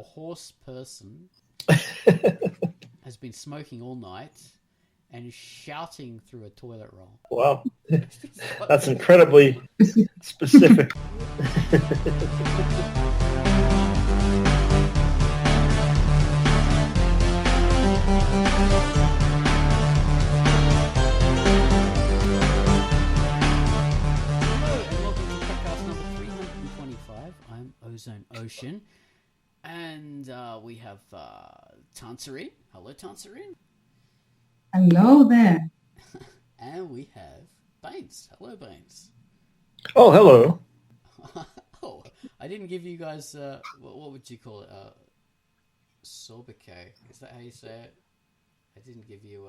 horse person has been smoking all night and is shouting through a toilet roll. Wow. That's incredibly specific. I'm Ozone Ocean, and we have Tanserine. Hello, Tanserine. Hello there. And we have Baines. Hello, Baines. Oh, hello. Oh, I didn't give you guys, what would you call it? Sobriquet. Is that how you say it? I didn't give you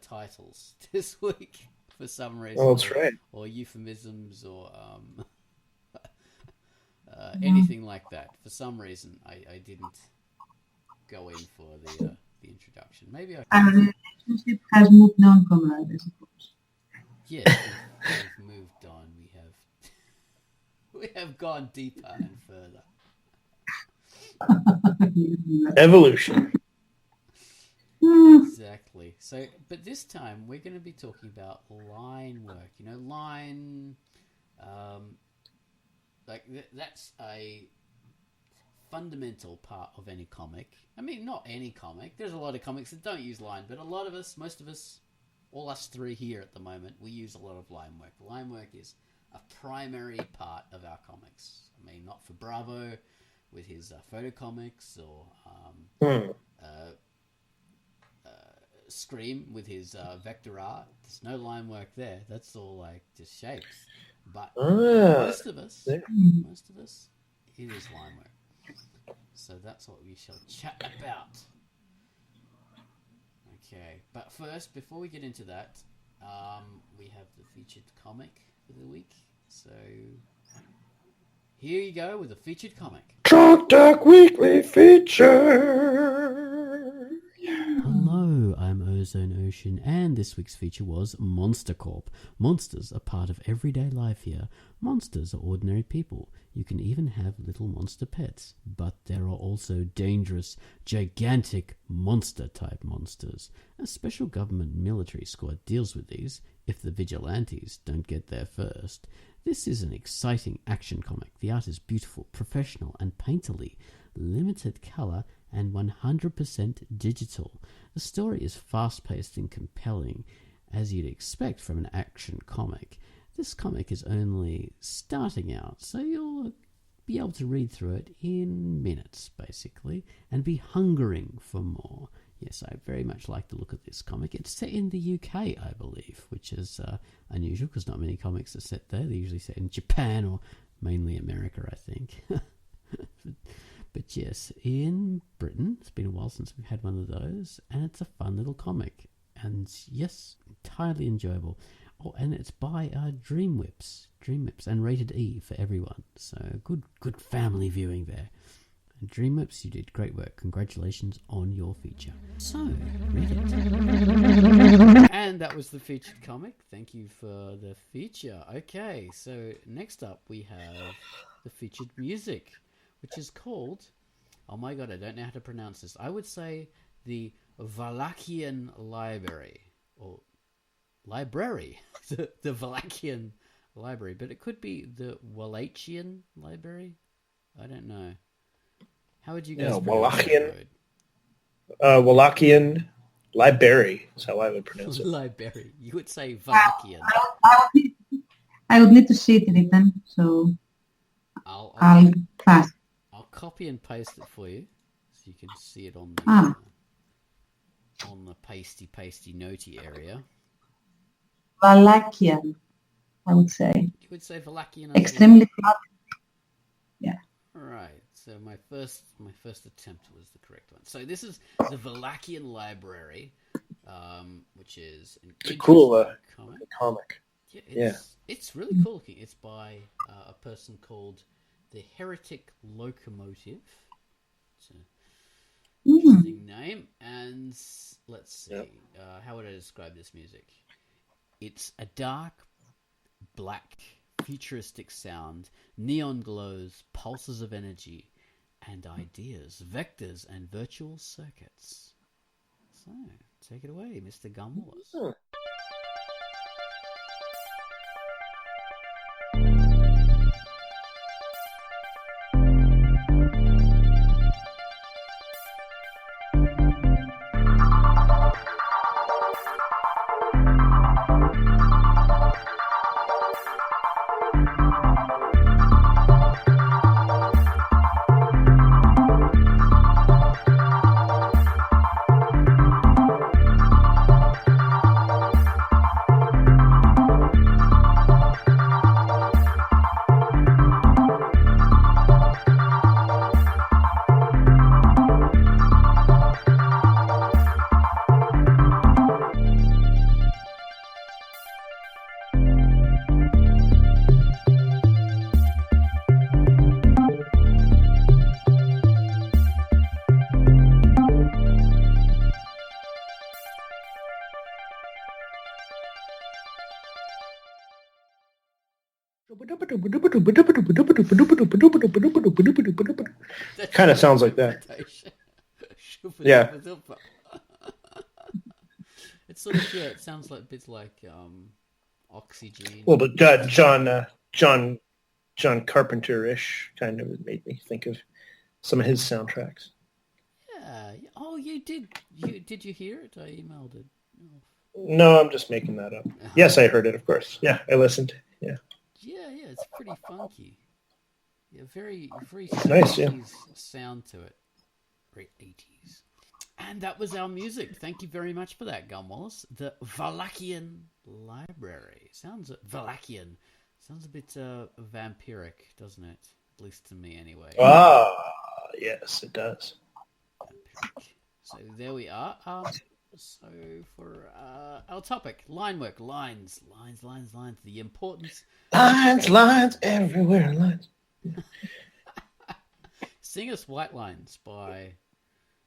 titles this week for some reason. Oh, that's right. Or euphemisms or... anything like that. For some reason, I didn't go in for the introduction. Maybe our relationship has moved on from that, I suppose. Yes, we've moved on. We have gone deeper and further. Evolution. Exactly. So, but this time we're going to be talking about line work. You know, line. That's a fundamental part of any comic. I mean, not any comic. There's a lot of comics that don't use line, but a lot of us, most of us, all us three here at the moment, we use a lot of line work. Line work is a primary part of our comics. I mean, not for Bravo with his photo comics or Scream with his vector art. There's no line work there. That's all like just shapes. But most of us, it is line work. So that's what we shall chat about. Okay, but first, before we get into that, we have the featured comic for the week. So here you go with the featured comic. Drunk Duck Weekly Feature. Hello, I'm Ozone Ocean, and this week's feature was Monster Corp. Monsters are part of everyday life here. Monsters are ordinary people. You can even have little monster pets. But there are also dangerous, gigantic, monster-type monsters. A special government military squad deals with these if the vigilantes don't get there first. This is an exciting action comic. The art is beautiful, professional, and painterly. Limited colour and 100% digital. The story is fast-paced and compelling, as you'd expect from an action comic. This comic is only starting out, so you'll be able to read through it in minutes, basically, and be hungering for more. Yes, I very much like the look of this comic. It's set in the UK, I believe, which is unusual because not many comics are set there. They're usually set in Japan or mainly America, I think. But yes, in Britain, it's been a while since we've had one of those, and it's a fun little comic. And yes, entirely enjoyable. Oh, and it's by Dream Whips, and rated E for everyone. So good family viewing there. And Dream Whips, you did great work. Congratulations on your feature. So, read it. And that was the featured comic. Thank you for the feature. Okay, so next up we have the featured music, which is called, oh my god, I don't know how to pronounce this. I would say the Wallachian Library, or Library, the Wallachian Library, but it could be the Wallachian Library. I don't know. How would you guys pronounce that word? Wallachian Library is how I would pronounce it. Library. You would say Wallachian. I would need to see it written, so I'll pass. I'll copy and paste it for you, so you can see it on the pasty notey area. Wallachian, I would say. You would say Wallachian. Extremely flat. Yeah. Right. So my first attempt was the correct one. So this is the Wallachian Library, which is an cool comic. Yeah, it's really cool looking. It's by a person called the Heretic Locomotive. It's an interesting name. And let's see, how would I describe this music? It's a dark, black, futuristic sound, neon glows, pulses of energy, and ideas, vectors and virtual circuits. So, take it away, Mr. Gumwallace. Kind of sounds like that. Yeah. It's sort of, it sounds like a bit like Oxygen. Well, but John Carpenter-ish kind of made me think of some of his soundtracks. Yeah. Oh, you did. Did you hear it? I emailed it. Oh. No, I'm just making that up. Yes, I heard it, of course. Yeah, I listened. Yeah. Yeah, it's pretty funky. Yeah, very nice, yeah. Sound to it. Very 80s. And that was our music. Thank you very much for that, Gumwallace. The Wallachian Library. Sounds Wallachian. Sounds a bit vampiric, doesn't it? At least to me, anyway. Ah, yes, it does. Vampiric. So there we are. So for our topic, line work, lines. The importance. Lines everywhere, lines. Sing us White Lines by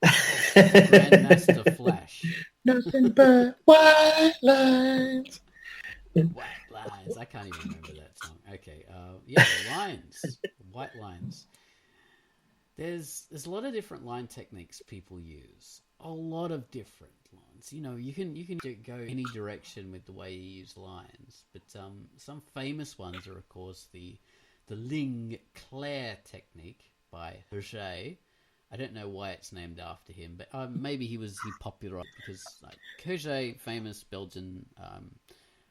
Grandmaster Flash. Nothing but white lines. White Lines. I can't even remember that song. Okay. Yeah, lines. White lines. There's a lot of different line techniques people use. A lot of different lines. You know, you can go any direction with the way you use lines. But some famous ones are, of course, the Ling Clair technique by Hergé. I don't know why it's named after him, but maybe he popularized because Hergé, famous Belgian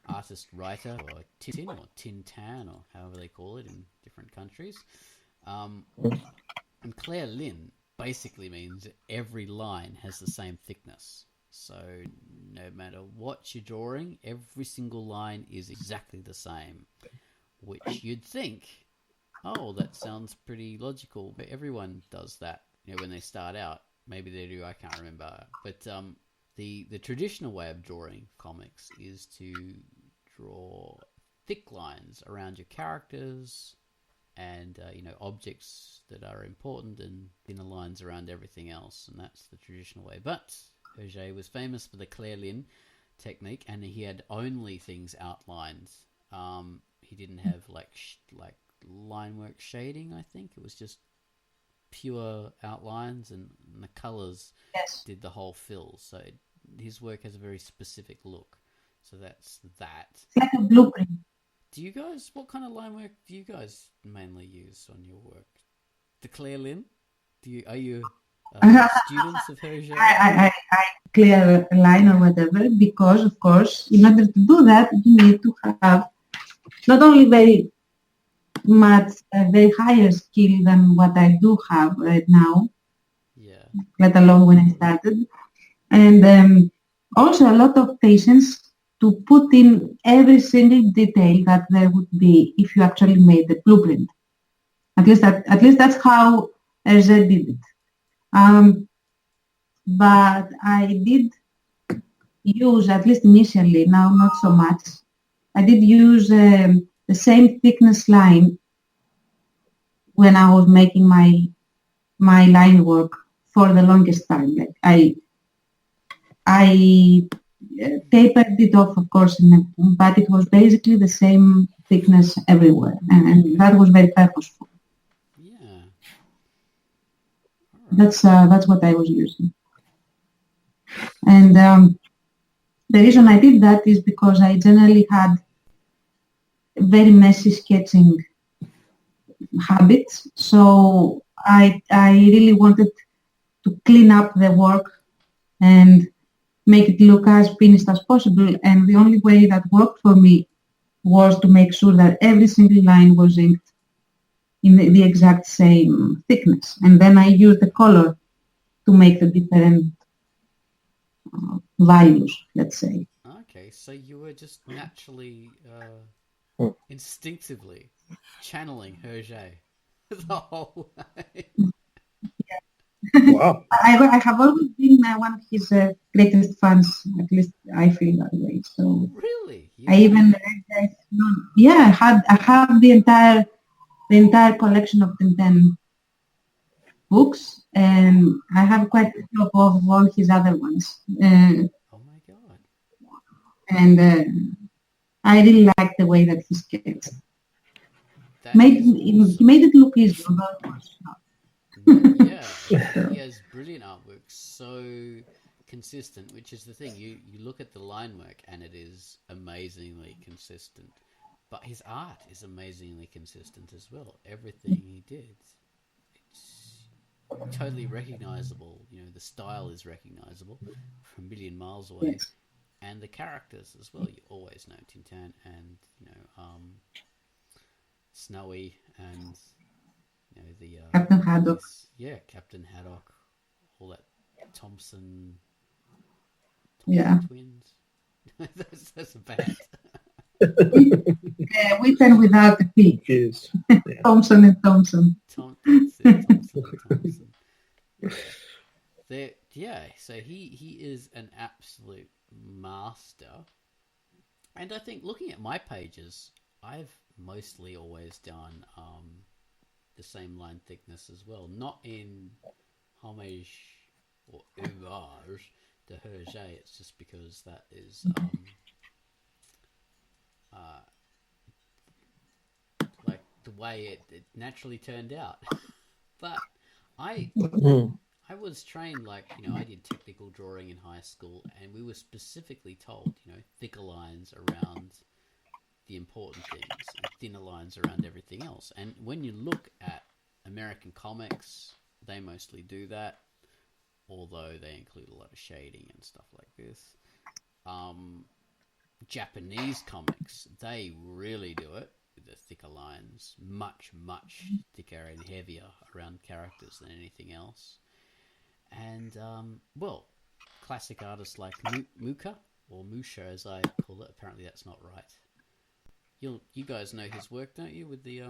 artist writer, or Tintin, or however they call it in different countries. And Clair Lin basically means every line has the same thickness. So no matter what you're drawing, every single line is exactly the same, which you'd think, oh, that sounds pretty logical, but everyone does that. You know, when they start out, maybe they do, I can't remember. But the traditional way of drawing comics is to draw thick lines around your characters and objects that are important, and thinner lines around everything else, and that's the traditional way. But Hergé was famous for the Clair Lin technique, and he had only things outlined. He didn't have like line work shading. I think it was just pure outlines, and the colors did the whole fill. So his work has a very specific look. So that's that. It's like a blueprint. What kind of line work do you guys mainly use on your work? The Clair Lin? Are you students of Hergé? I clear a line or whatever, because of course, in order to do that, you need to have not only very higher skill than what I do have right now, let alone when I started, and also a lot of patience to put in every single detail that there would be if you actually made the blueprint. At least that's how Hergé did it. But I did use, at least initially, now not so much, I did use the same thickness line when I was making my line work for the longest time. Like I tapered it off, of course, but it was basically the same thickness everywhere, and that was very purposeful. Yeah. That's what I was using. And the reason I did that is because I generally had very messy sketching habits. So I really wanted to clean up the work and make it look as finished as possible. And the only way that worked for me was to make sure that every single line was inked in the exact same thickness. And then I used the color to make the different values, let's say. Okay, so you were just naturally, instinctively channeling Hergé the whole way. Wow. I have always been one of his greatest fans, at least I feel that way. So really? Yeah. I even I have the entire collection of Tintin books, and I have quite a few of all his other ones. Oh my god! And I really like the way that he sketched. He made it look easy, although it was not. Yeah, he has brilliant artwork, so consistent, which is the thing. You look at the line work and it is amazingly consistent, but his art is amazingly consistent as well. Everything he did, it's totally recognizable. You know, the style is recognizable from a million miles away. Yes. And the characters as well. You always know Tintin and, you know, Snowy and, you know, the Captain Haddock. Captain Haddock, all that Thompson twins. That's a band. With and without the P. Yes. Yeah. Thompson and Thompson. Thompson and Thompson. So he is an absolute master. And I think looking at my pages, I've mostly always done the same line thickness as well. Not in homage or homage to Hergé. It's just because that is like the way it naturally turned out. But I was trained, like, you know, I did technical drawing in high school, and we were specifically told, you know, thicker lines around the important things and thinner lines around everything else. And when you look at American comics, they mostly do that, although they include a lot of shading and stuff like this. Japanese comics, they really do it with the thicker lines, much thicker and heavier around characters than anything else. And classic artists like Muka, or Musha as I call it. Apparently that's not right. You guys know his work, don't you, with the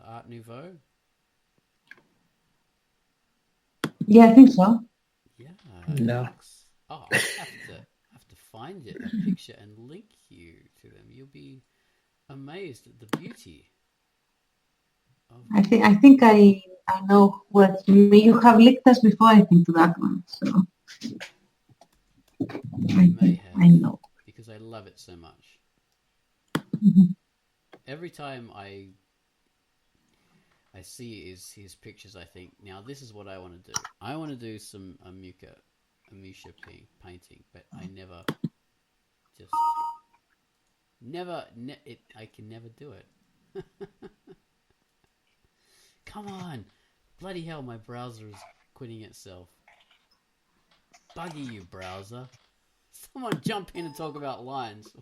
Art Nouveau? Yeah, I think so. Yeah. No. Oh, I have to find it, a picture, and link you to them. You'll be amazed at the beauty. I think I know what you have linked us before. I think to that one. So I know because I love it so much. Mm-hmm. Every time I see his pictures, I think, now this is what I want to do. I want to do some Musha painting, but I I can never do it. Come on, bloody hell! My browser is quitting itself. Buggy you, browser! Someone jump in and talk about lines.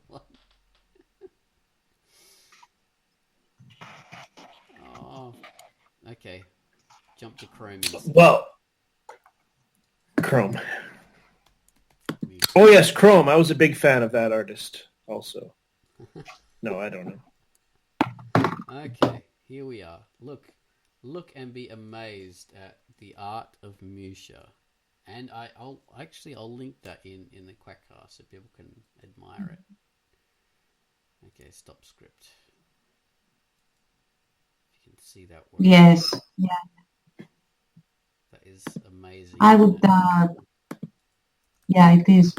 Oh, okay. Jump to Chrome. Well, Chrome. Oh yes, Chrome. I was a big fan of that artist also. No, I don't know. Okay, here we are. Look and be amazed at the art of Musha. And I'll link that in the Quackcast so people can admire it. Okay, stop script. If you can see that work. Yes. Yeah. That is amazing. I would. Yeah, it is.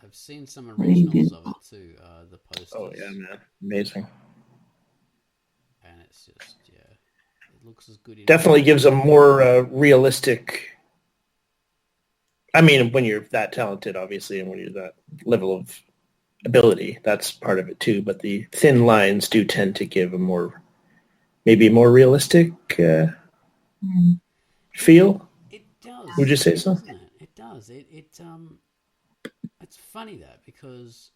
I've seen some originals of it too. The posters. Oh yeah, man, amazing. And it's just looks as good. Definitely gives a more realistic. I mean, when you're that talented, obviously, and when you're that level of ability, that's part of it too. But the thin lines do tend to give maybe a more realistic feel. It does. Would you say so? It does. It's funny that because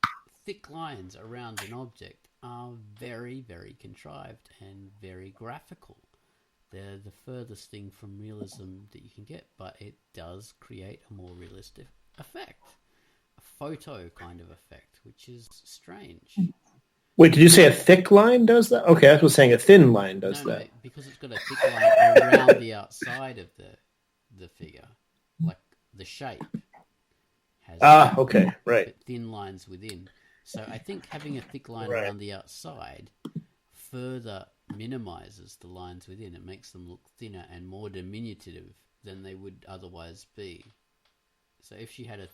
thick lines around an object are very, very contrived and very graphical. They're the furthest thing from realism that you can get, but it does create a more realistic effect. A photo kind of effect, which is strange. Wait, did you say a thick line does that? Okay, I was saying a thin line does that. No, because it's got a thick line around the outside of the figure, like the shape has okay, right. thin lines within. So I think having a thick line around the outside further minimizes the lines within. It makes them look thinner and more diminutive than they would otherwise be. So if she had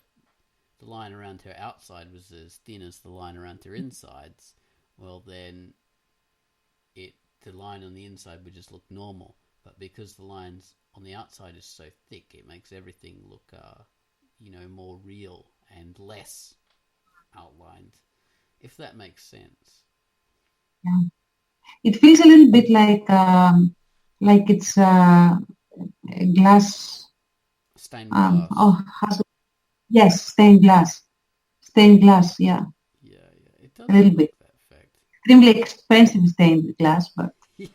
the line around her outside was as thin as the line around her insides, well then the line on the inside would just look normal. But because the lines on the outside is so thick, it makes everything look more real and less outlined, if that makes sense. Yeah. It feels a little bit like it's glass. Stained glass. Yes, stained glass. Stained glass, yeah. Yeah. It does a little bit. That effect. Extremely expensive stained glass, but yes.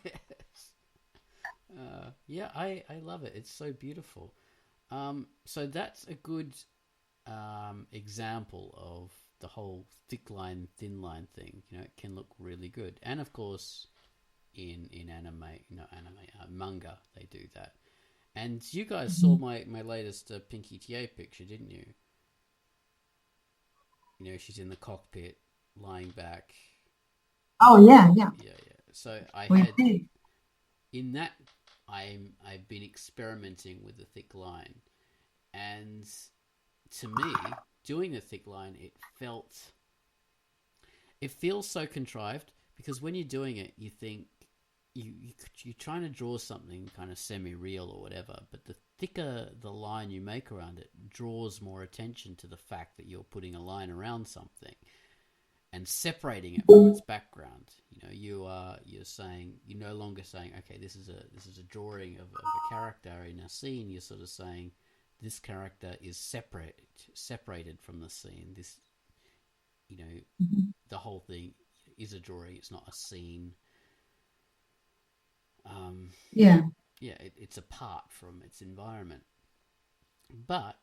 I love it. It's so beautiful. So that's a good example of the whole thick line, thin line thing. It can look really good. And of course, in manga, they do that. And you guys saw my latest Pink ETA picture, didn't you? She's in the cockpit, lying back. Oh yeah. So in that, I've been experimenting with the thick line, and to me, doing the thick line, it feels so contrived because when you're doing it, you think you're trying to draw something kind of semi-real or whatever, but the thicker the line you make around it draws more attention to the fact that you're putting a line around something and separating it from its background. You're no longer saying, okay, this is a drawing of a character in a scene. You're sort of saying this character is separated from the scene. This, the whole thing is a drawing. It's not a scene. It's apart from its environment. But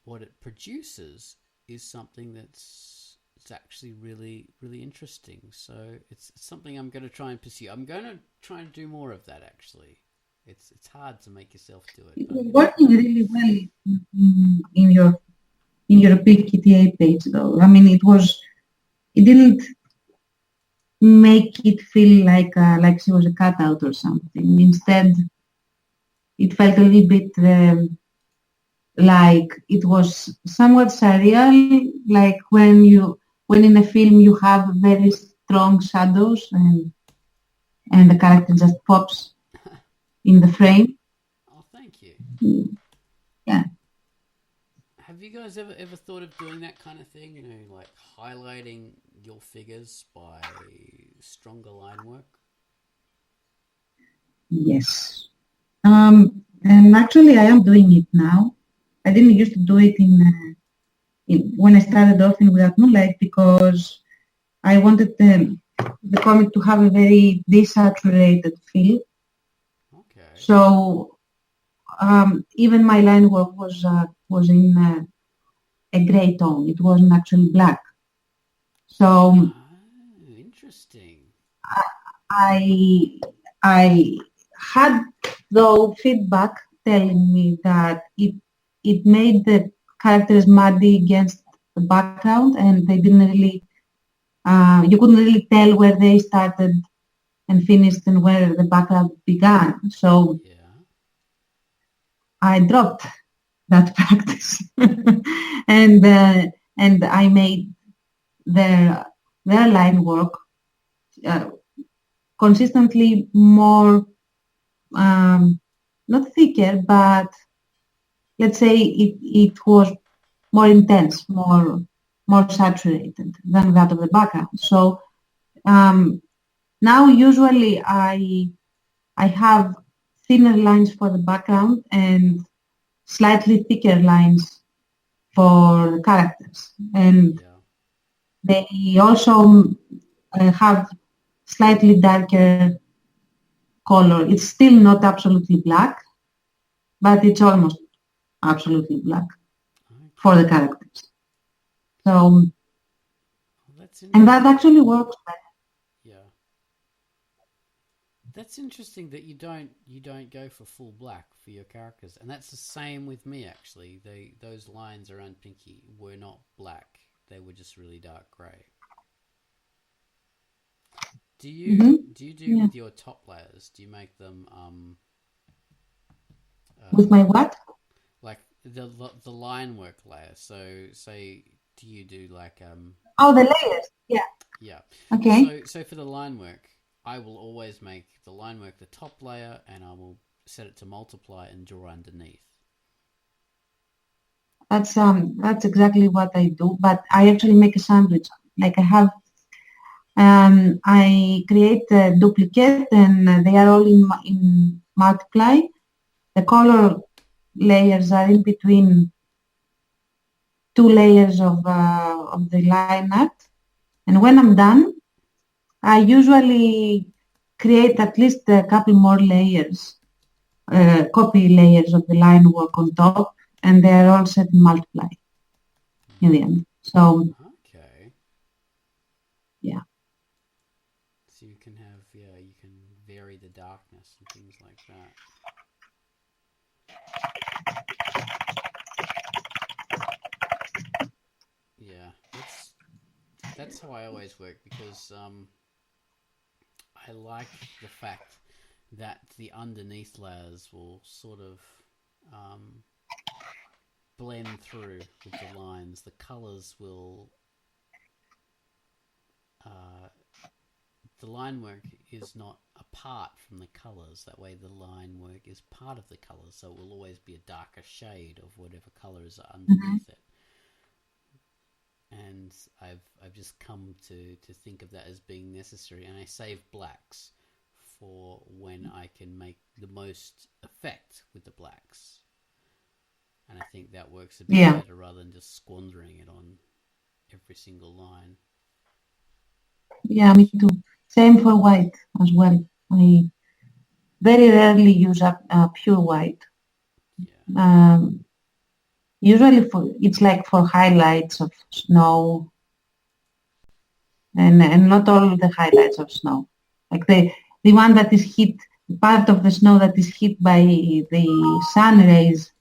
what it produces is something it's actually really, really interesting. So it's something I'm going to try and pursue. I'm going to try and do more of that, actually. It's hard to make yourself do it. You're working really well in your Pink ETA page, though. I mean, it didn't make it feel like she was a cutout or something. Instead, it felt a little bit like it was somewhat surreal, like when in a film you have very strong shadows and the character just pops in the frame. Oh, thank you. Yeah. Have you guys ever thought of doing that kind of thing? Like highlighting your figures by stronger line work? Yes. And actually, I am doing it now. I didn't used to do it when I started off in Without Moonlight because I wanted the comic to have a very desaturated feel. Okay. So even my line work was in a grey tone. It wasn't actually black. So interesting. I had though feedback telling me that it made the characters muddy against the background, and they didn't really you couldn't really tell where they started and finished and where the background began. So I dropped that practice and I made their line work consistently more not thicker, but let's say it was more intense, more saturated than that of the background. So now usually I have thinner lines for the background and slightly thicker lines for the characters. And they also have slightly darker color. It's still not absolutely black, but it's almost absolutely black for the characters. So, and that actually works better. Yeah. That's interesting that you don't go for full black for your characters, and that's the same with me actually. Those lines around Pinky were not black; they were just really dark grey. Do you do with your top layers? Do you make them with my what? Like the line work layer. So say, do you do like Oh, the layers. Yeah. Yeah. Okay. So for the line work, I will always make the line work the top layer, and I will set it to multiply and draw underneath. That's exactly what I do, but I actually make a sandwich. Like I have, I create a duplicate, and they are all in multiply. The color layers are in between two layers of the line art, and when I'm done, I usually create at least a couple more layers, copy layers of the line work on top, and they're all set in multiply in the end. So, okay. Yeah. So you can have, you can vary the darkness and things like that. Yeah, that's how I always work, because I like the fact that the underneath layers will sort of blend through with the lines. The colors will the line work is not apart from the colors. That way the line work is part of the colors, so it will always be a darker shade of whatever colors are underneath it. And I've just come to think of that as being necessary, and I save blacks for when I can make the most effect with the blacks. And I think that works a bit better rather than just squandering it on every single line. Yeah, me too. Same for white as well. I very rarely use a pure white. Yeah. Usually it's like for highlights of snow, and not all the highlights of snow. Like the one that is hit, part of the snow that is hit by the sun rays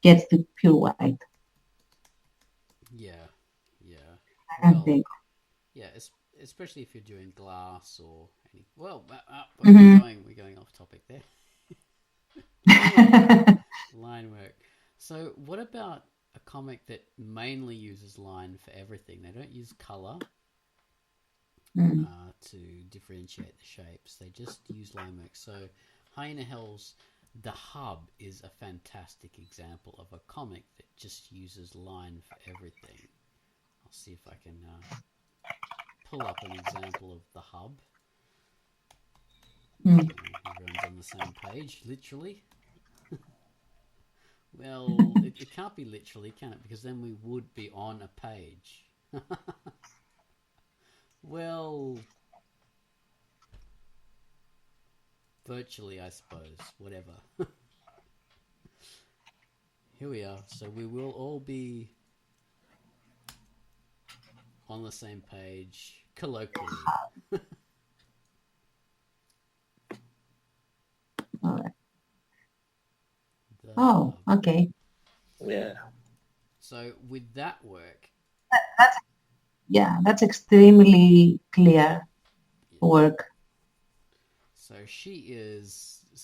gets the pure white. Yeah. I think. Yeah, especially if you're doing glass or any. Well, we're going off topic there. Line work. So, what about a comic that mainly uses line for everything? They don't use color to differentiate the shapes. They just use line work. So, Hyena Hell's The Hub is a fantastic example of a comic that just uses line for everything. I'll see if I can pull up an example of The Hub. Everyone's on the same page, literally. Well, it can't be literally, can it? Because then we would be on a page. Well, virtually, I suppose. Whatever. Here we are. So we will all be on the same page, colloquially. Oh, okay. Yeah. So with that work, that's extremely clear work. So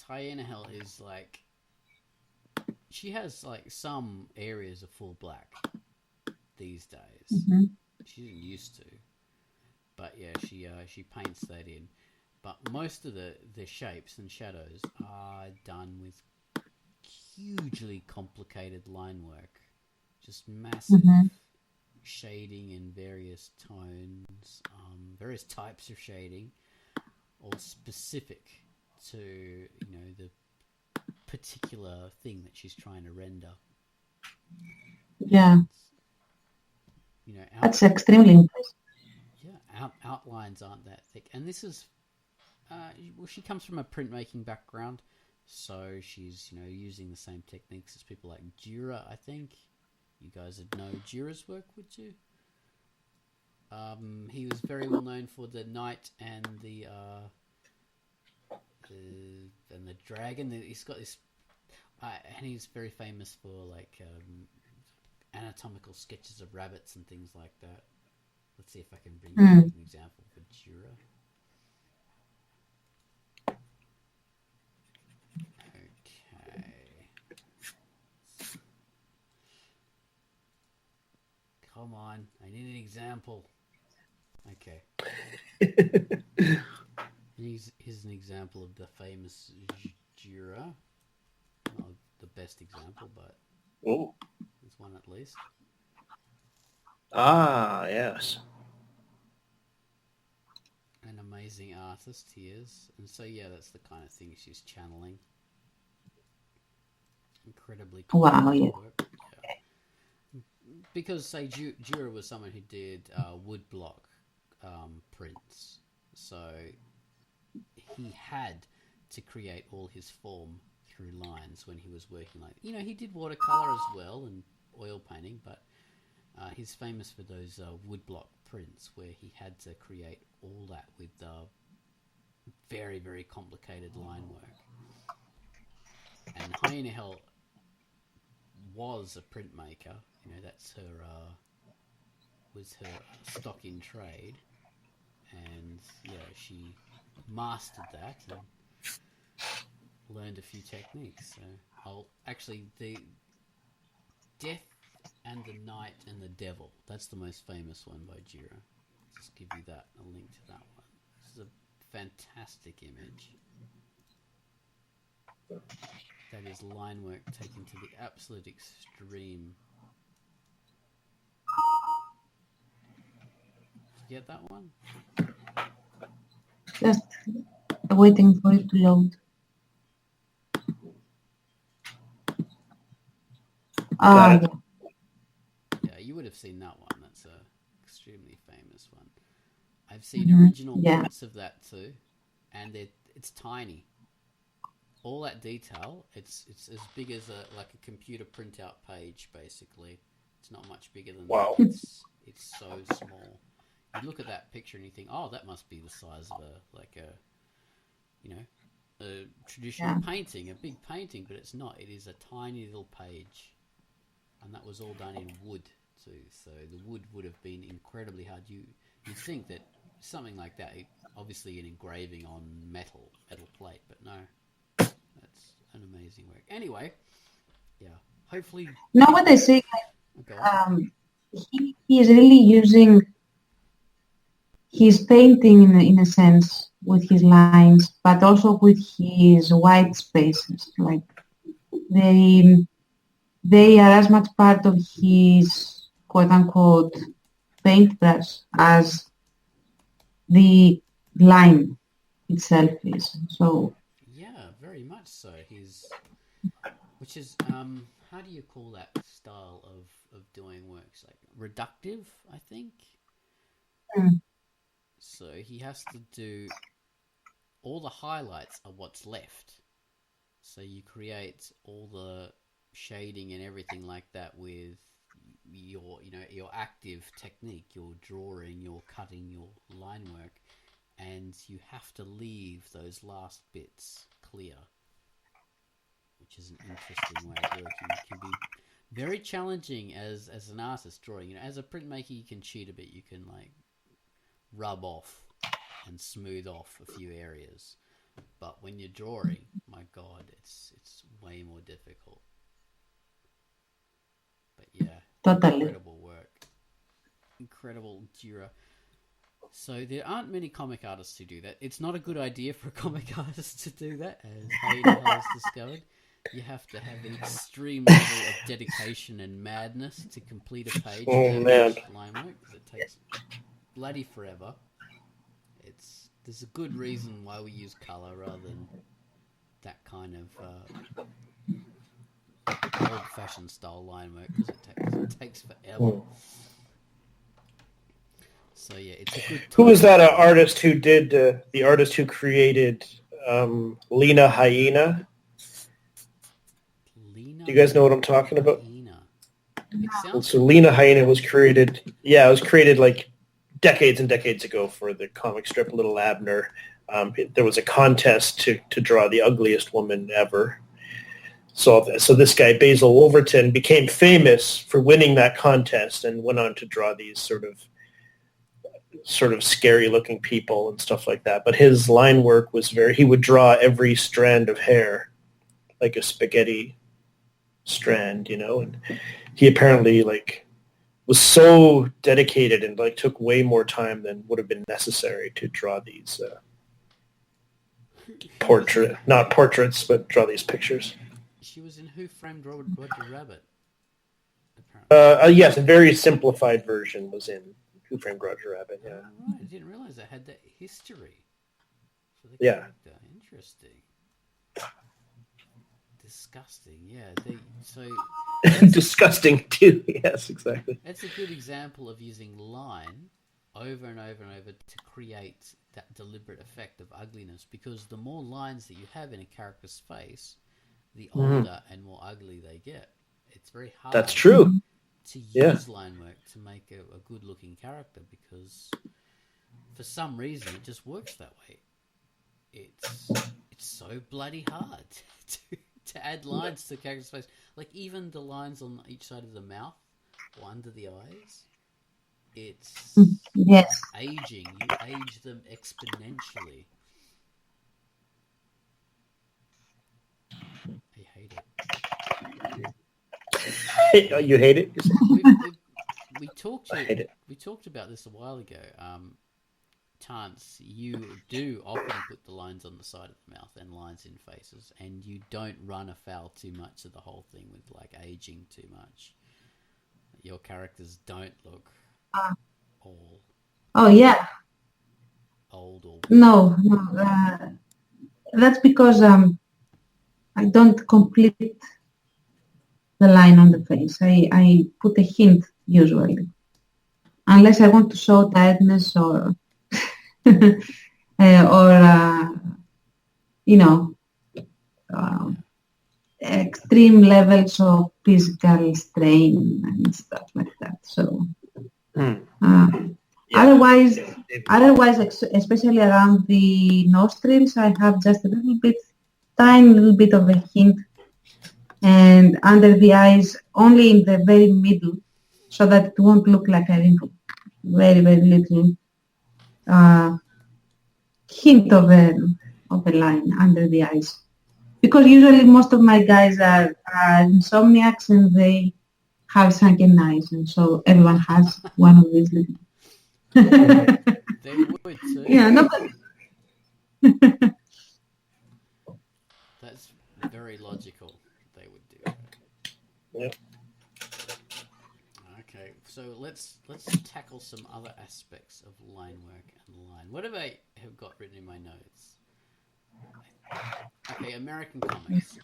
Hyena Hell is like, she has like some areas of full black these days. She didn't used to, but yeah, she paints that in. But most of the shapes and shadows are done with hugely complicated line work. Just massive shading in various tones, various types of shading, all specific to, you know, the particular thing that she's trying to render. Yeah. You know, that's extremely impressive. Yeah, outlines aren't that thick. And this is, well, she comes from a printmaking background, so she's, you know, using the same techniques as people like Dürer, I think. You guys would know Dürer's work, would you? He was very well known for the knight and the dragon. He's got this, and he's very famous for like anatomical sketches of rabbits and things like that. Let's see if I can bring you an example for Dürer. Okay. Come on, I need an example. Okay. Here's an example of the famous Dürer. Not the best example, but there's one at least. Ah, yes. An amazing artist he is. And so, yeah, that's the kind of thing she's channeling. Incredibly cool work. Yeah. Because, say, Dürer was someone who did woodblock prints. So he had to create all his form through lines when he was working like... You know, he did watercolor as well and oil painting, but he's famous for those woodblock prints where he had to create all that with very, very complicated line work. And Heine Hell was a printmaker. You know, that's her... was her stock in trade. And, yeah, she mastered that and learned a few techniques. So, the Death and the Knight and the Devil. That's the most famous one by Dürer. Just give you that, a link to that one. This is a fantastic image. That is line work taken to the absolute extreme. Did you get that one? Just waiting for it to load. Yeah. Yeah, you would have seen that one. That's a extremely famous one. I've seen original prints of that too, and it's tiny. All that detail, it's as big as a computer printout page, basically. It's not much bigger than that. It's so small. You look at that picture and you think, oh, that must be the size of a traditional painting, a big painting, but it's not. It is a tiny little page. And that was all done in wood too. So the wood would have been incredibly hard. You'd think that something like that, obviously an engraving on metal plate, but no, that's an amazing work. Anyway, yeah, hopefully. Now what I say, he is really using his painting in a sense with his lines, but also with his white spaces. Like they are as much part of his quote-unquote paintbrush as the line itself is. So yeah, very much so. Which is how do you call that style of doing works? Like reductive, I think. So he has to do all the highlights are what's left. So you create all the shading and everything like that with your active technique, your drawing, your cutting, your line work, and you have to leave those last bits clear, which is an interesting way of working. It can be very challenging as an artist drawing. You know, as a printmaker, you can cheat a bit. You can like rub off and smooth off a few areas, but when you're drawing, my God, it's way more difficult. But yeah, totally incredible work, incredible Dürer. So there aren't many comic artists who do that. It's not a good idea for a comic artist to do that, as Hayden has discovered. You have to have an extreme level of dedication and madness to complete a page of line work, because it takes bloody forever. There's a good reason why we use colour rather than that kind of old-fashioned style line work, because it takes forever. So yeah, it's a good. Who was that artist who did the artist who created Lena Hyena? Do you guys know what I'm talking about? So Lena Hyena was created. Yeah, it was created like decades and decades ago for the comic strip Little Abner. There was a contest to draw the ugliest woman ever. So this guy Basil Wolverton became famous for winning that contest and went on to draw these sort of scary looking people and stuff like that. But his line work was he would draw every strand of hair like a spaghetti strand, and he apparently was so dedicated and took way more time than would have been necessary to draw these not portraits, but draw these pictures. She was in Who Framed Roger Rabbit, apparently. Yes, a very simplified version was in Who Framed Roger Rabbit. Yeah. Oh, right. I didn't realize I had that history for the character. Interesting. Disgusting. Yeah. Disgusting too. Yes, exactly. That's a good example of using line over and over and over to create that deliberate effect of ugliness, because the more lines that you have in a character's face, the older and more ugly they get. It's very hard. That's true. To use line work to make a good-looking character, because for some reason it just works that way. It's so bloody hard to add lines to a character's face. Like even the lines on each side of the mouth or under the eyes, it's aging. You age them exponentially. I hate it. You hate it? We talked about this a while ago. Tance, you do often put the lines on the side of the mouth and lines in faces, and you don't run afoul too much of the whole thing with aging too much. Your characters don't look all. Oh yeah. Old or no. That's because I don't complete the line on the face. I put a hint usually, unless I want to show tiredness or extreme levels of physical strain and stuff like that. So otherwise, especially around the nostrils, I have just a tiny little bit of a hint, and under the eyes only in the very middle, so that it won't look like a wrinkle. Very, very little hint of a line under the eyes. Because usually most of my guys are insomniacs and they have sunken eyes, and so everyone has one of these little. They would too. Yeah, no, but that's very logical. They would do that. Yep. Okay, so let's tackle some other aspects of line work and line. What have I got written in my notes? Okay, American comics.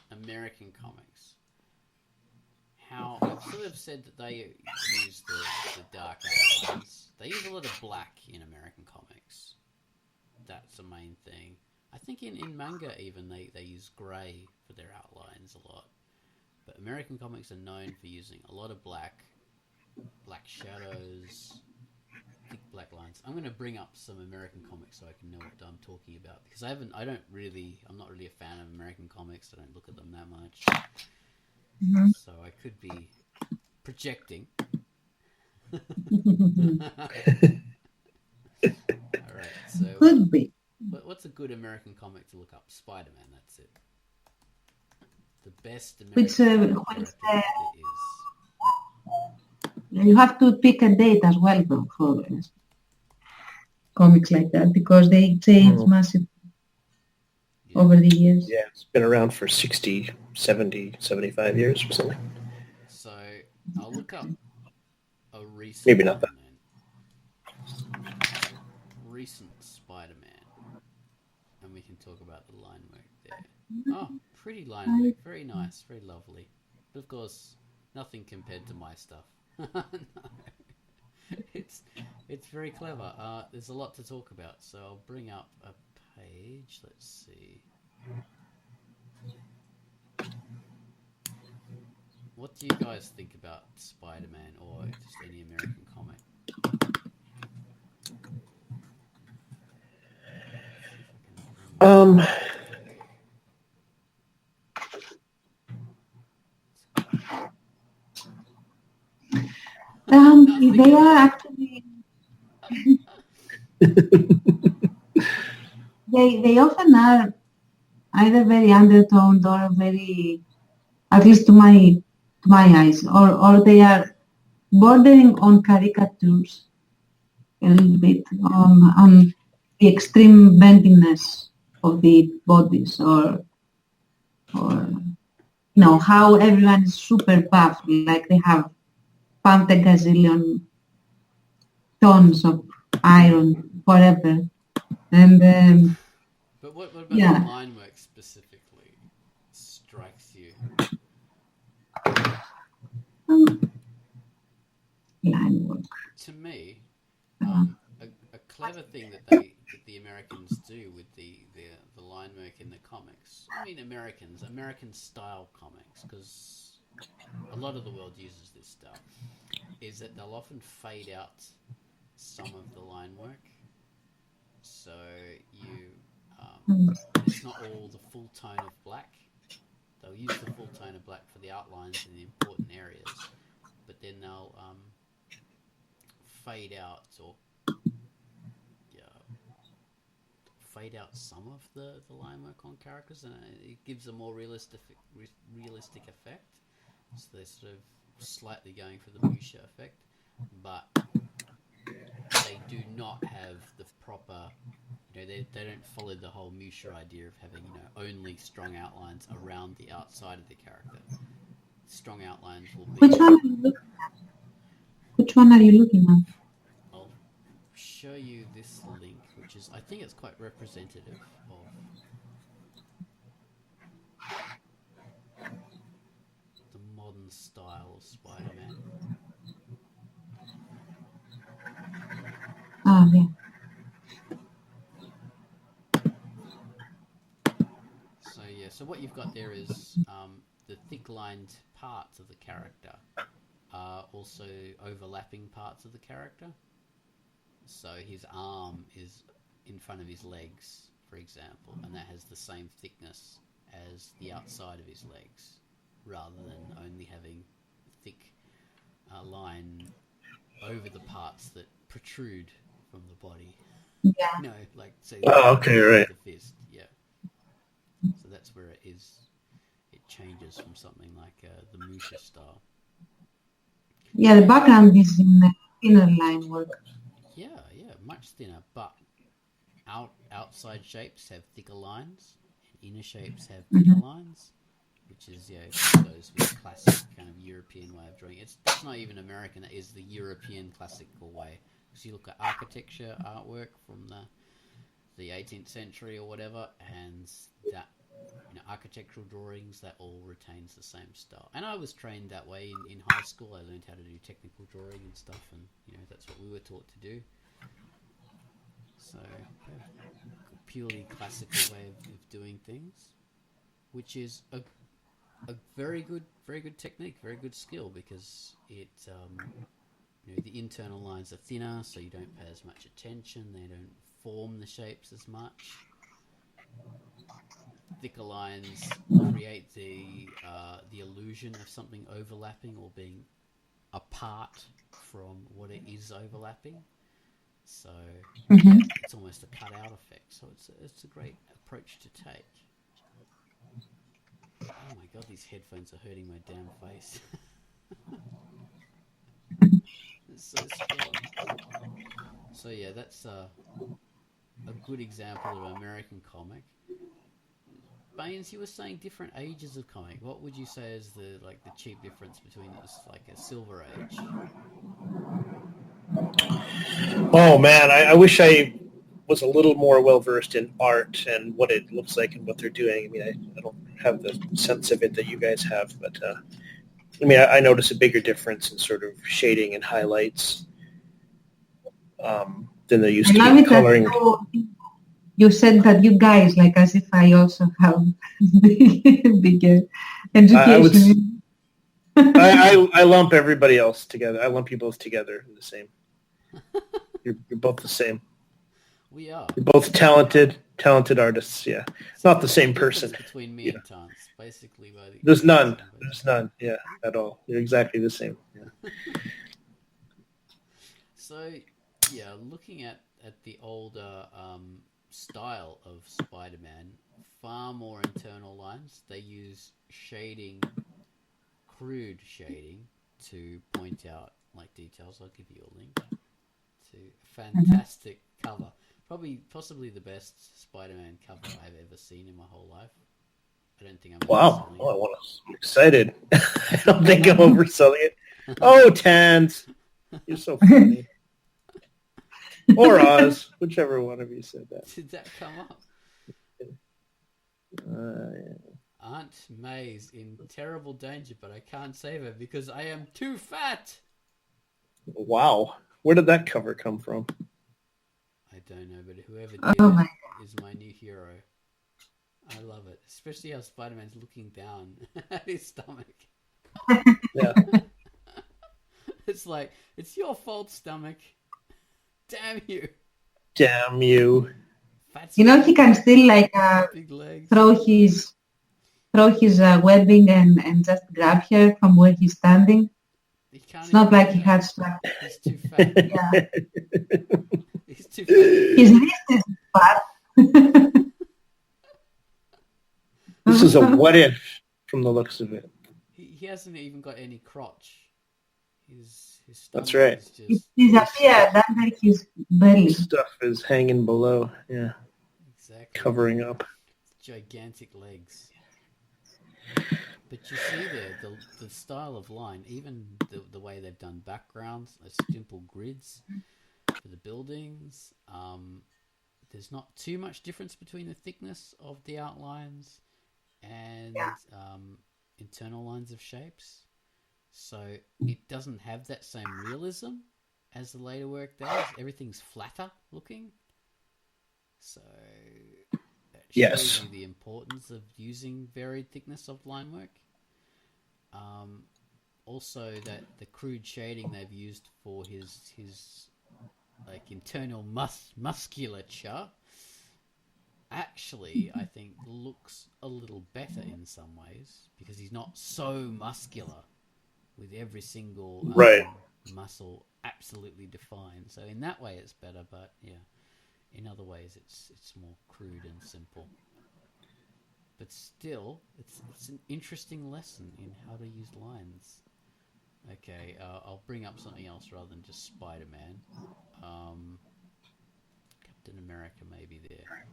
How I've sort of said that they use the dark outlines. They use a lot of black in American comics. That's the main thing. I think in manga even they use grey for their outlines a lot. But American comics are known for using a lot of black shadows, thick black lines. I'm going to bring up some American comics so I can know what I'm talking about, because I'm not really a fan of American comics. I don't look at them that much. Mm-hmm. So I could be projecting. All right, so could be. What's a good American comic to look up? Spider-Man, that's it. The best American comic there is. You have to pick a date as well, though, comics like that because they change massively over the years. Yeah, it's been around for 60, 70, 75 years or something. So I'll look up a recent Maybe not that. Recent Spider-Man, and we can talk about the line work there. Oh, pretty line work, very nice, very lovely. But of course, nothing compared to my stuff. No. It's very clever. There's a lot to talk about, so I'll bring up a page. Let's see. What do you guys think about Spider-Man or just any American comic? They are actually they often are either very undertoned or very, at least to my eyes, or they are bordering on caricatures a little bit on the extreme bendiness of the bodies, or how everyone is super buff, like they have pumped a gazillion tons of iron forever. And but what about the line work specifically strikes you? Line work. To me, a clever thing that the Americans do with the line work in the comics. I mean, American style comics, because a lot of the world uses this stuff. Is that they'll often fade out some of the line work, so it's not all the full tone of black. They'll use the full tone of black for the outlines in the important areas, but then they'll fade out some of the line work on characters, and it gives a more realistic effect. So they're sort of slightly going for the Musha effect, but they do not have the proper, they don't follow the whole Musha idea of having, only strong outlines around the outside of the character. Strong outlines will be... Which one are you looking at? I'll show you this link, which is, I think it's quite representative of the modern style of Spider-Man. Oh, yeah. So what you've got there is the thick-lined parts of the character are also overlapping parts of the character. So his arm is in front of his legs, for example, and that has the same thickness as the outside of his legs, rather than only having thick line over the parts that protrude from the body. Yeah. Like say. Okay, right. The fist, yeah. So that's where it is. It changes from something like the Musha style. Yeah, the background is in the thinner line work. Yeah, much thinner, but outside shapes have thicker lines, and inner shapes have thinner lines, which is goes with the classic kind of European way of drawing. It's not even American; it is the European classical way. Because you look at architecture artwork from the 18th century or whatever, and that architectural drawings, that all retains the same style. And I was trained that way in high school. I learned how to do technical drawing and stuff, and that's what we were taught to do. So purely classical way of doing things, which is a very good technique, very good skill, because it the internal lines are thinner, so you don't pay as much attention. They don't form the shapes as much. Thicker lines create the illusion of something overlapping or being apart from what it is overlapping. So it's almost a cut-out effect. So it's a great approach to take. Oh my god, these headphones are hurting my damn face. It's so strong. So yeah, that's a good example of an American comic. Baines, you were saying different ages of comic. What would you say is the cheap difference between this, like a Silver Age? Oh man, I wish I was a little more well versed in art and what it looks like and what they're doing. I mean, I don't have the sense of it that you guys have, but I mean, I notice a bigger difference in sort of shading and highlights than there used to be coloring. You said that you guys, like as if I also have bigger education. I lump everybody else together. I lump you both together in the same. You're both the same. We are. You're both talented artists. Yeah, it's not the same person. Between me and Tance, basically. There's none. There's none. Yeah, at all. You're exactly the same. Yeah. So, yeah, looking at the older style of Spider-Man, far more internal lines. They use shading, crude shading, to point out details. I'll give you a link to fantastic cover. Possibly the best Spider-Man cover I've ever seen in my whole life. I don't think I'm Wow. Oh, I'm excited. I don't think I'm overselling it. Oh, Tans. You're so funny. Or Oz, whichever one of you said that. Did that come up? Yeah. Aunt May's in terrible danger, but I can't save her because I am too fat. Wow. Where did that cover come from? I don't know, but whoever did it is my new hero. I love it, especially how Spider-Man's looking down at his stomach. Yeah. It's like, it's your fault, stomach. Damn you. Damn you. You know, he can still big legs. throw his webbing and just grab her from where he's standing. It's not like he had struck. He's too fat. Yeah. He's too fat. His wrist is fat. This is a what if from the looks of it. He hasn't even got any crotch. His That's right. Is it disappeared under his belly. Stuff is hanging below. Yeah. Exactly. Covering up. Gigantic legs. But you see there, the style of line, even the way they've done backgrounds, simple grids for the buildings. There's not too much difference between the thickness of the outlines and internal lines of shapes. So it doesn't have that same realism as the later work does. Everything's flatter looking. So that shows you the importance of using varied thickness of line work. Also that the crude shading they've used for his internal musculature actually, I think, looks a little better in some ways because he's not so muscular with every single muscle absolutely defined. So in that way it's better, but yeah, in other ways it's more crude and simple. But still, it's an interesting lesson in how to use lines. Okay, I'll bring up something else rather than just Spider-Man. Captain America maybe there.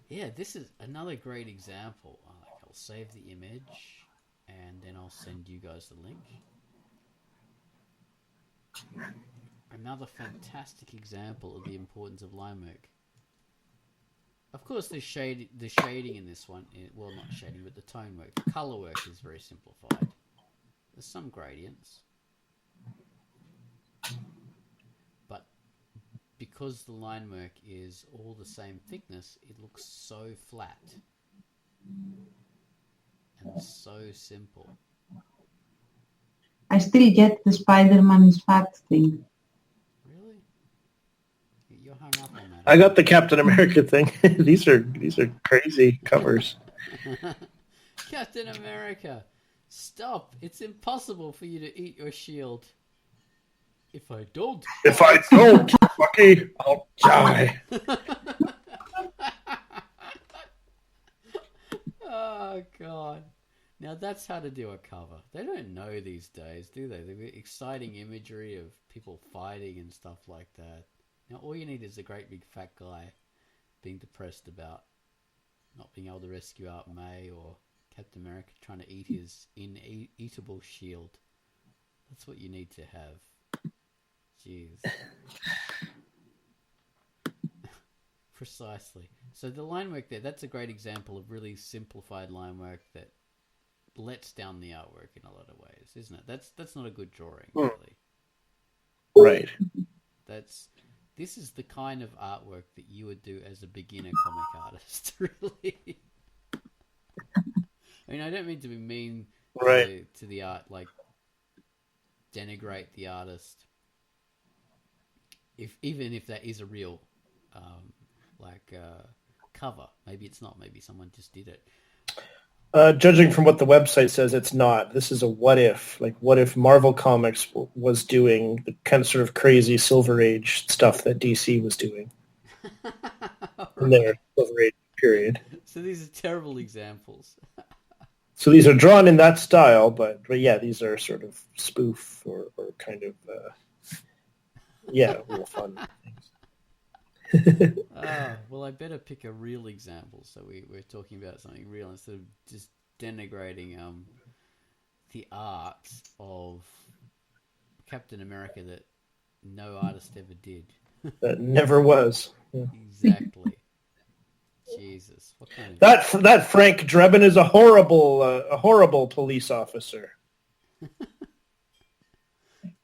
Yeah, this is another great example. I'll save the image and then I'll send you guys the link. Another fantastic example of the importance of line work. Of course, the shading in this one, well, not shading, but the tone work, the color work is very simplified. There's some gradients, but because the line work is all the same thickness, it looks so flat and so simple. I still get the Spider-Man is fat thing. Really? You're hung up on that. I got the Captain America thing. These are crazy covers. Captain America, stop! It's impossible for you to eat your shield. If I don't, Bucky, I'll die. Oh God! Now that's how to do a cover. They don't know these days, do they? They've got exciting imagery of people fighting and stuff like that. Now all you need is a great big fat guy being depressed about not being able to rescue Aunt May, or Captain America trying to eat his eatable shield. That's what you need to have. Jeez. Precisely. So the line work there, that's a great example of really simplified line work that lets down the artwork in a lot of ways, isn't it? That's not a good drawing, really. Right. This is the kind of artwork that you would do as a beginner comic artist, really. I mean, I don't mean to be mean to the art, like denigrate the artist. Even if that is a real cover. Maybe it's not. Maybe someone just did it. Judging from what the website says, it's not. This is a what if. Like, what if Marvel Comics was doing the kind of sort of crazy Silver Age stuff that DC was doing in their Silver Age period. So these are terrible examples. So these are drawn in that style, but yeah, these are sort of spoof or kind of, real fun things. Well, I better pick a real example. So we're talking about something real instead of just denigrating the art of Captain America that no artist ever did. That never was. Yeah. Exactly. Jesus, what kind of that Frank Drebin is a horrible police officer.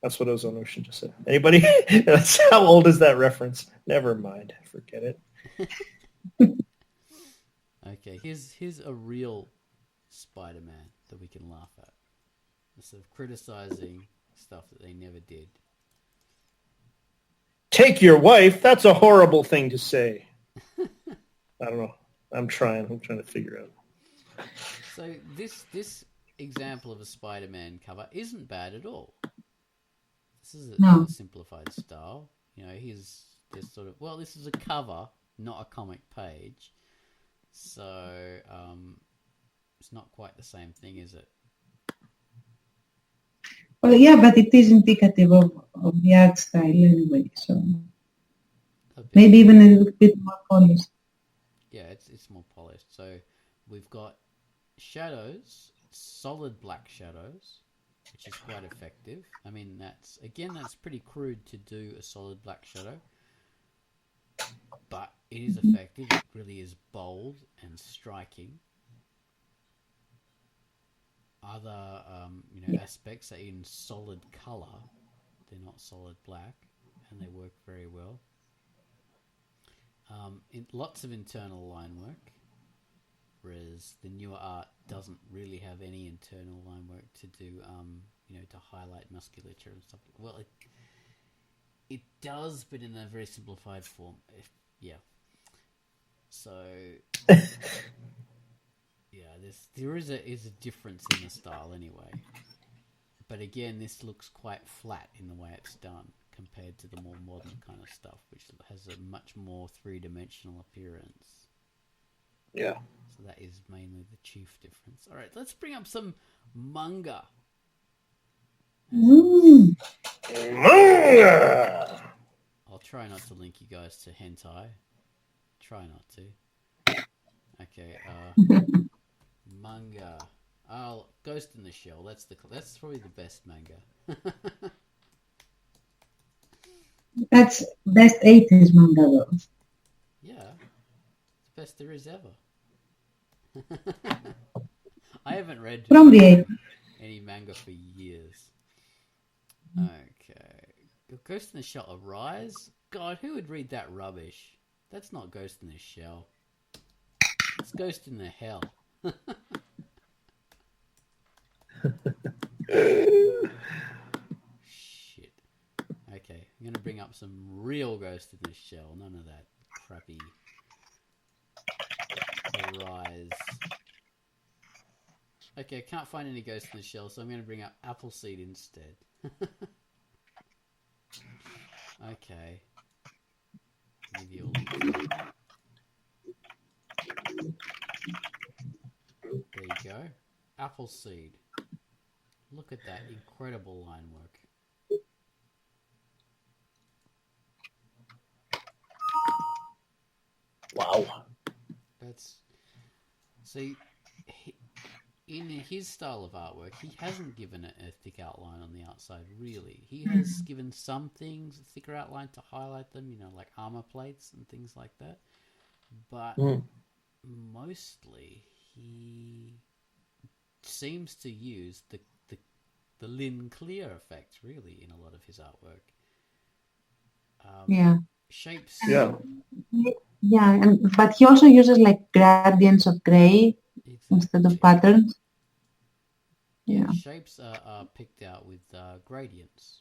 That's what Ozone Ocean just said. Anybody? How old is that reference? Never mind. Forget it. Okay, here's a real Spider-Man that we can laugh at. Instead of criticizing stuff that they never did. Take your wife? That's a horrible thing to say. I don't know. I'm trying to figure out. So this example of a Spider-Man cover isn't bad at all. This is a simplified style. You know, he's this sort of, well, this is a cover, not a comic page. So it's not quite the same thing, is it? Well, yeah, but it is indicative of the art style anyway. So maybe even a little bit more polished. Yeah, it's more polished. So we've got shadows, solid black shadows, which is quite effective. I mean, that's pretty crude to do a solid black shadow, but it is effective. It really is bold and striking. Other aspects are in solid color. They're not solid black, and they work very well. Lots of internal line work, whereas the newer art doesn't really have any internal line work to do, to highlight musculature and stuff. Well, it does, but in a very simplified form. So, there is a difference in the style anyway. But again, this looks quite flat in the way it's done, compared to the more modern kind of stuff, which has a much more three-dimensional appearance. Yeah. So that is mainly the chief difference. All right, let's bring up some manga. Manga! I'll try not to link you guys to hentai. Try not to. Okay, manga. Oh, Ghost in the Shell. That's probably the best manga. That's best 80s manga though. Yeah, it's the best there is ever. I haven't read From the 80s. any manga for years. Okay, Ghost in the Shell, Arise. God, who would read that rubbish? That's not Ghost in the Shell. It's Ghost in the Hell. Shit. Okay, I'm going to bring up some real Ghost in the Shell. None of that crappy Arise. Okay, I can't find any Ghost in the Shell, so I'm going to bring up Appleseed instead. Okay. Give you a link. There you go. Appleseed. Look at that incredible line work. Wow. That's see, in his style of artwork, he hasn't given it a thick outline on the outside. Really, he has given some things a thicker outline to highlight them. Like armor plates and things like that. But mostly, he seems to use the Lynn Clear effect really in a lot of his artwork. Shapes. Yeah. Yeah, but he also uses like gradients of gray instead of patterns. Yeah. Shapes are picked out with gradients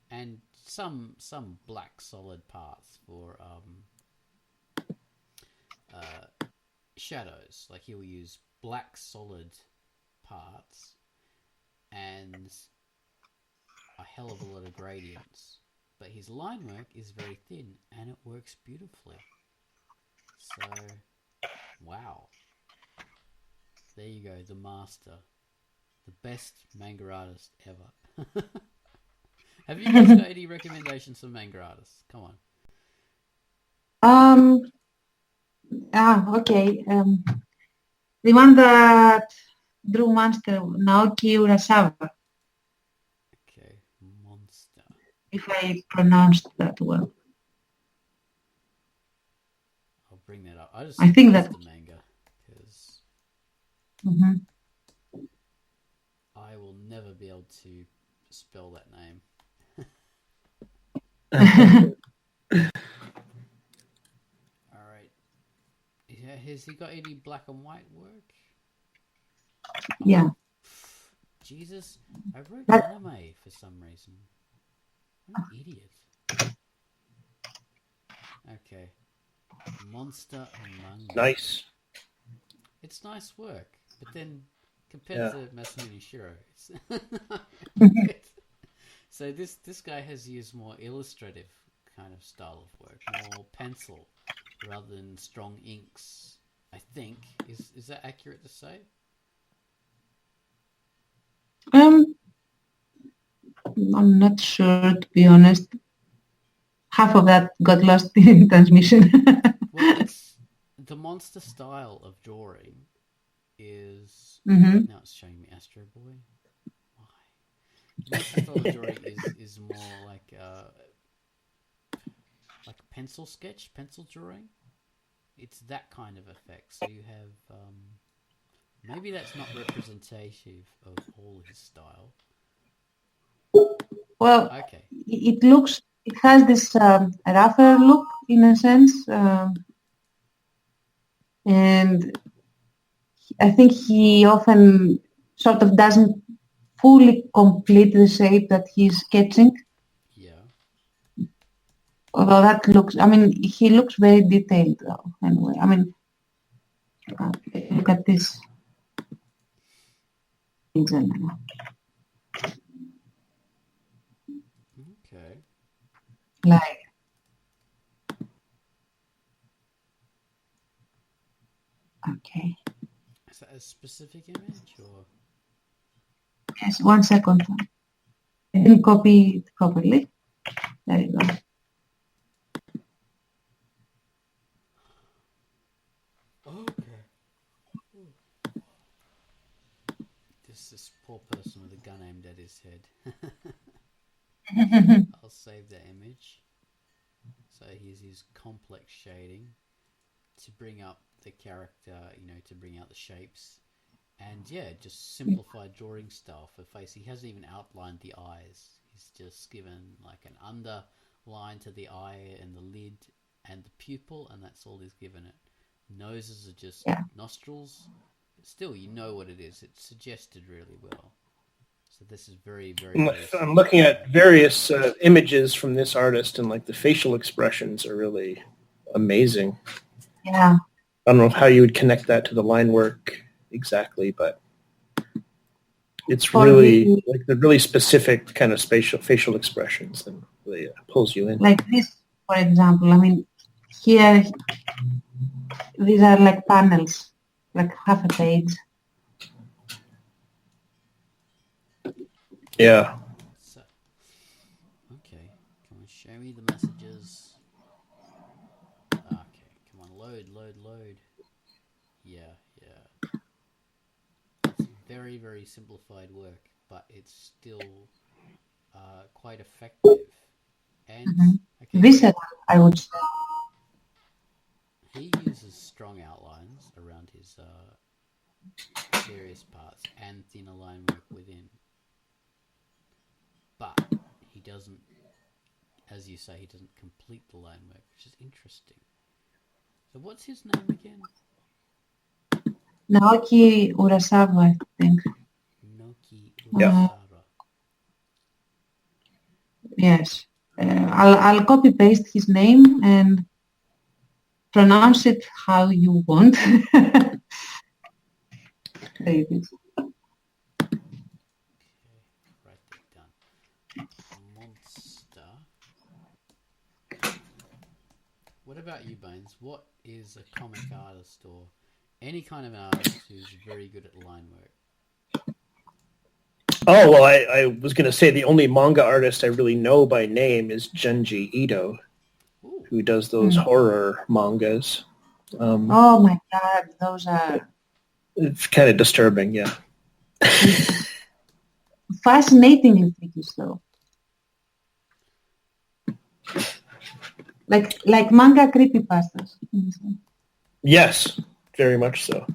and some black solid parts for shadows. Like he'll use black solid parts and a hell of a lot of gradients. But his line work is very thin and it works beautifully. So, wow. There you go, the master. The best manga artist ever. Have you guys got any recommendations for manga artists? Come on. Okay. The one that drew Monster, Naoki Urasawa. Okay, Monster. If I pronounced that well. I'll bring that up. I think that's the manga because I will never be able to spell that name. All right. Has he got any black and white work? Yeah. Jesus, I wrote anime for some reason. I'm an idiot. Okay. Monster manga. Nice. It's nice work, but then compared to Masamune Shiro, it's so this guy has used more illustrative kind of style of work, more pencil rather than strong inks. I think is that accurate to say? I'm not sure, to be honest. Half of that got lost in transmission. Well, the Monster style of drawing is now it's showing me Astro Boy. Why? Monster style of drawing is more like pencil sketch, pencil drawing. It's that kind of effect. So you have maybe that's not representative of all his style. Well, okay. It has this rougher look in a sense, and I think he often sort of doesn't fully complete the shape that he's sketching. Yeah. Although that looks, he looks very detailed though, anyway. Look at this in general. Okay. Like, okay. Is that a specific image or? Yes, 1 second. I didn't copy it properly. There you go. Okay. This poor person with a gun aimed at his head. I'll save the image. So here's his complex shading to bring up the character, to bring out the shapes. And yeah, just simplified drawing style for face. He hasn't even outlined the eyes. He's just given like an underline to the eye and the lid and the pupil, and that's all he's given it. Noses are just nostrils. Still, you know what it is. It's suggested really well. So this is very, very... I'm looking at various images from this artist, and like the facial expressions are really amazing. Yeah. I don't know how you would connect that to the line work exactly, but it's really like the really specific kind of facial expressions that really pulls you in. Like this, for example. Here, these are like panels, like half a page. Yeah. So, okay, come on, show me the messages. Okay, come on, load. Yeah. It's very, very simplified work, but it's still quite effective. And okay, Visceral, I would say. he uses strong outlines around his various parts and thinner line work within. But he doesn't, as you say, he doesn't complete the line work, which is interesting. So what's his name again? Naoki Urasawa, I think. Naoki Urasawa. Yes. I'll copy paste his name and pronounce it how you want. There it is. Okay, write that down. Monster. What about you, Bones? What is a comic artist or any kind of an artist who's very good at line work? Oh, well, I was going to say the only manga artist I really know by name is Junji Ito, who does those horror mangas. Oh my God, those are... It's kind of disturbing, yeah. Fascinatingly freakish, though. Like manga creepypastas. Yes, very much so.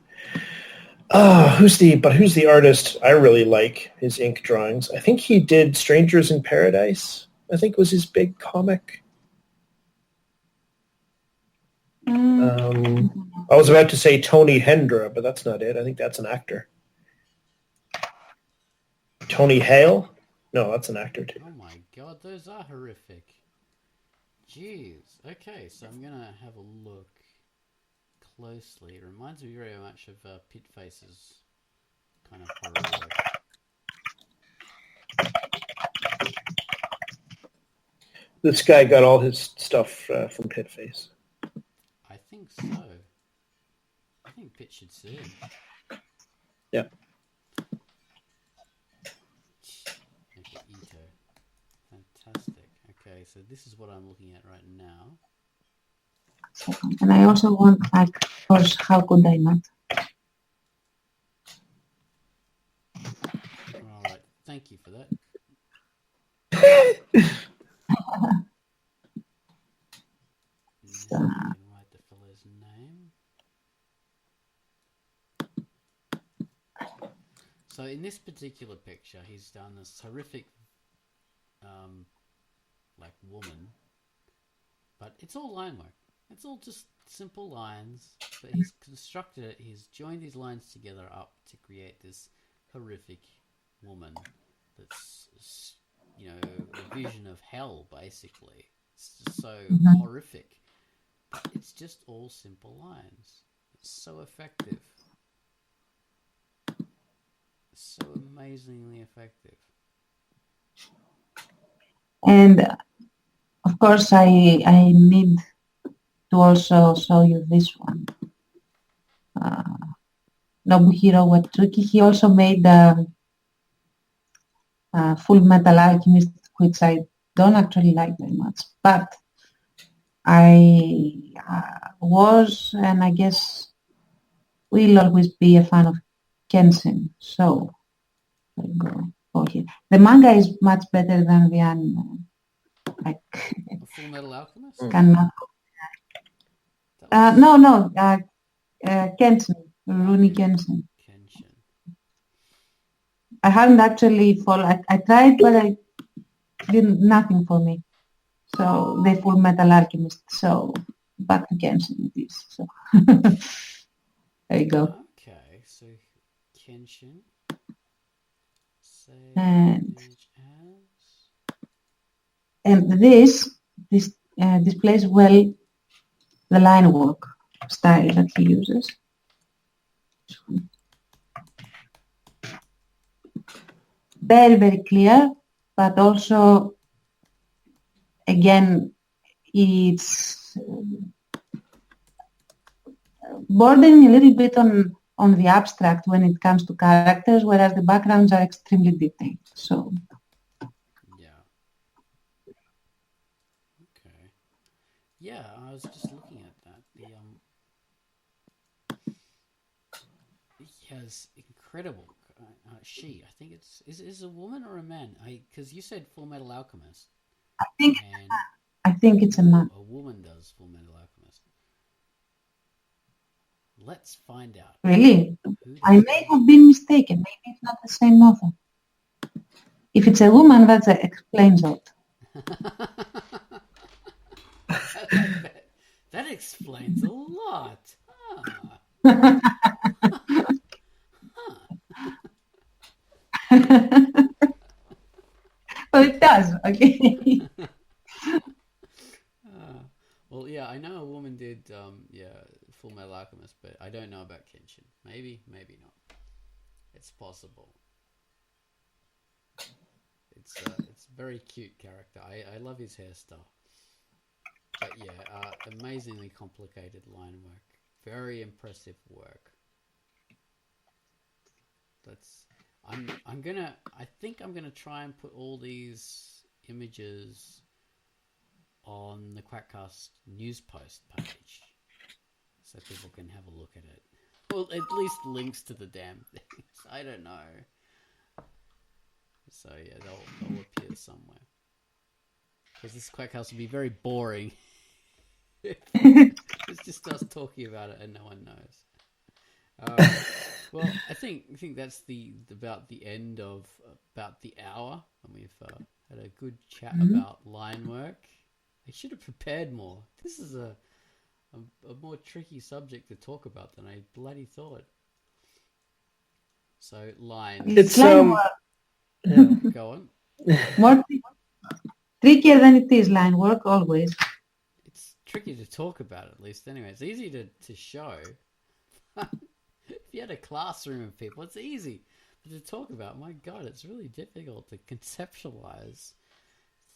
Who's the artist I really like his ink drawings? I think he did Strangers in Paradise, I think was his big comic. I was about to say Tony Hendra, but that's not it. I think that's an actor. Tony Hale? No, that's an actor too. Oh my God, those are horrific. Jeez. Okay, so I'm going to have a look closely. It reminds me very much of Pit Face's kind of horror work. This guy got all his stuff from Pit Face. I think so. I think Pit should sue him. Yeah. Okay, Ito. Fantastic. Okay, so this is what I'm looking at right now. And I also want, like, of course, how could I not? All right, thank you for that. Now I can write the fellow's name. So in this particular picture, he's done this horrific, like woman, but it's all line work. It's all just simple lines, but he's constructed it. He's joined these lines together up to create this horrific woman that's, you know, a vision of hell, basically. It's just so horrific. But it's just all simple lines. It's so effective. It's so amazingly effective. And of course, I need to also show you this one. Nobuhiro Watsuki. He also made Full Metal Alchemist, which I don't actually like very much, but I was, and I guess will always be a fan of Kenshin. So there you go here. The manga is much better than the anime. Like Full Metal Alchemist? Cannot. No. Kenshin, Rurouni Kenshin. I haven't actually followed. I tried, but I did nothing for me. So the Full Metal Alchemist. So back to Kenshin it is. So there you go. Okay, so Kenshin. And this displays well the line work style that he uses. Very, very clear, but also, again, it's bordering a little bit on the abstract when it comes to characters, whereas the backgrounds are extremely detailed. So Yeah, I was just looking at that. Yes, incredible. She, I think is a woman or a man? Because you said Full Metal Alchemist. I think it's a man. A woman does Full Metal Alchemist. Let's find out. Really? I may have been mistaken. Maybe it's not the same author. If it's a woman, that explains it. That explains a lot. Well, it does. Okay. Well, yeah, I know a woman did, Full Metal Alchemist, but I don't know about Kenshin. Maybe not. It's possible. It's a very cute character. I love his hairstyle. But yeah, amazingly complicated line work. Very impressive work. I think I'm gonna try and put all these images on the Quackcast news post page so people can have a look at it. Well, at least links to the damn things. I don't know. So yeah, they'll appear somewhere. Because this Quackcast will be very boring. It's just us talking about it and no one knows. Well, I think that's about the end of about the hour, and we've had a good chat about line work. I should have prepared more. This is a more tricky subject to talk about than I bloody thought. So lines. It's Yeah. Go on. More trickier than it is line work always. It's tricky to talk about, at least. Anyway, it's easy to show. If you had a classroom of people, it's easy. But to talk about, my God, it's really difficult to conceptualize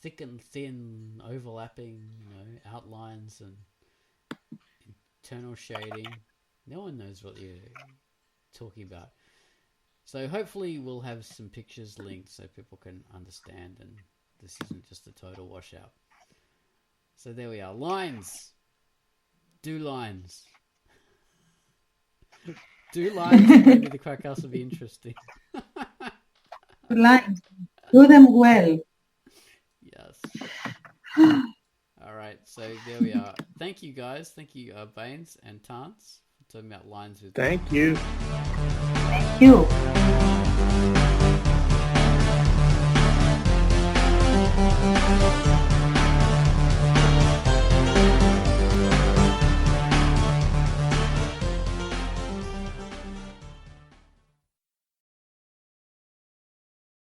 thick and thin, overlapping, outlines and internal shading. No one knows what you're talking about. So hopefully we'll have some pictures linked so people can understand and this isn't just a total washout. So there we are. Lines. Do lines. Do lines. Maybe the Quackcast will be interesting. Lines. Do them well. Yes. All right. So there we are. Thank you, guys. Thank you, Baines and Tance, for talking about lines with me. Thank you. Thank you. Thank you.